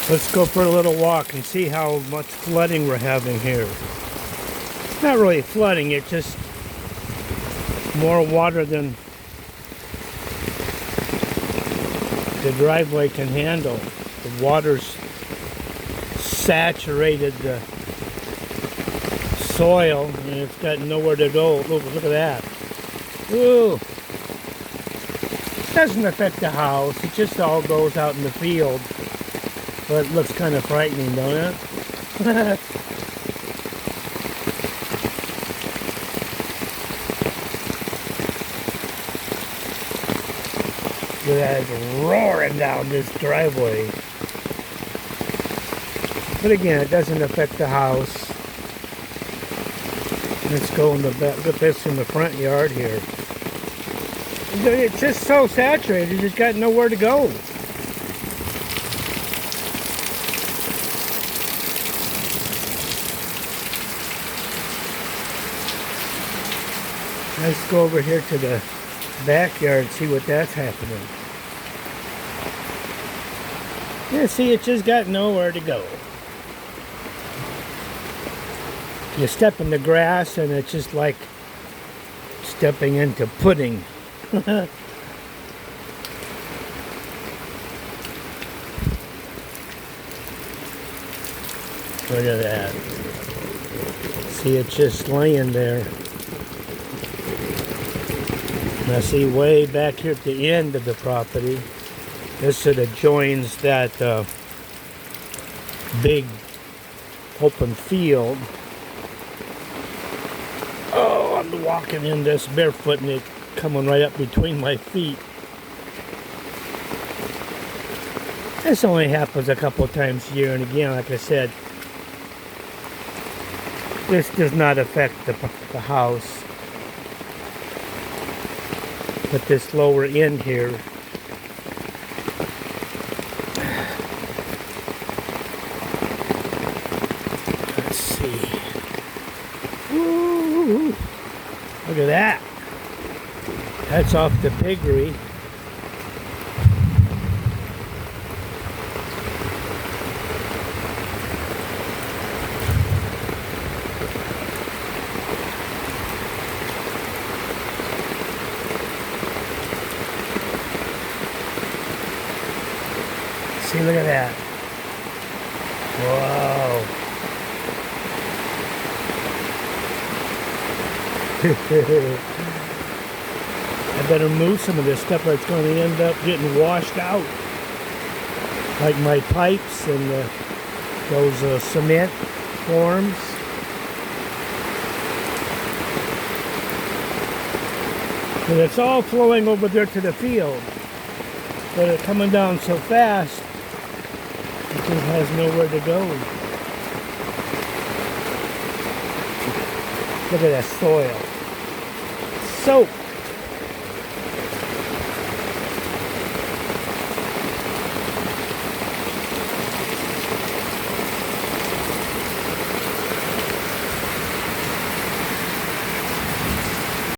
Let's go for a little walk and see how much flooding we're having here. Not really flooding, it's just more water than the driveway can handle. The water's saturated the soil and it's got nowhere to go. Look at that. Ooh. Doesn't affect the house, it just all goes out in the field. But it looks kind of frightening, don't it? Look at that, it's roaring down this driveway. But again, it doesn't affect the house. Let's go in the back. Look at this in the front yard here. It's just so saturated, it's just got nowhere to go. Let's go over here to the backyard and see what that's happening. Yeah, see, it just got nowhere to go. You step in the grass and it's just like stepping into pudding. Look at that. See, it's just laying there. Now see, way back here at the end of the property, this sort of joins that big open field. Oh, I'm walking in this barefoot and it's coming right up between my feet. This only happens a couple of times a year, and again, like I said, this does not affect the house. But this lower end here, let's see. Woo! Look at that. That's off the piggery. See, look at that. Whoa. I better move some of this stuff or it's going to end up getting washed out. Like my pipes and those cement forms. And it's all flowing over there to the field. But it's coming down so fast, it just has nowhere to go. Look at that soil. Soap.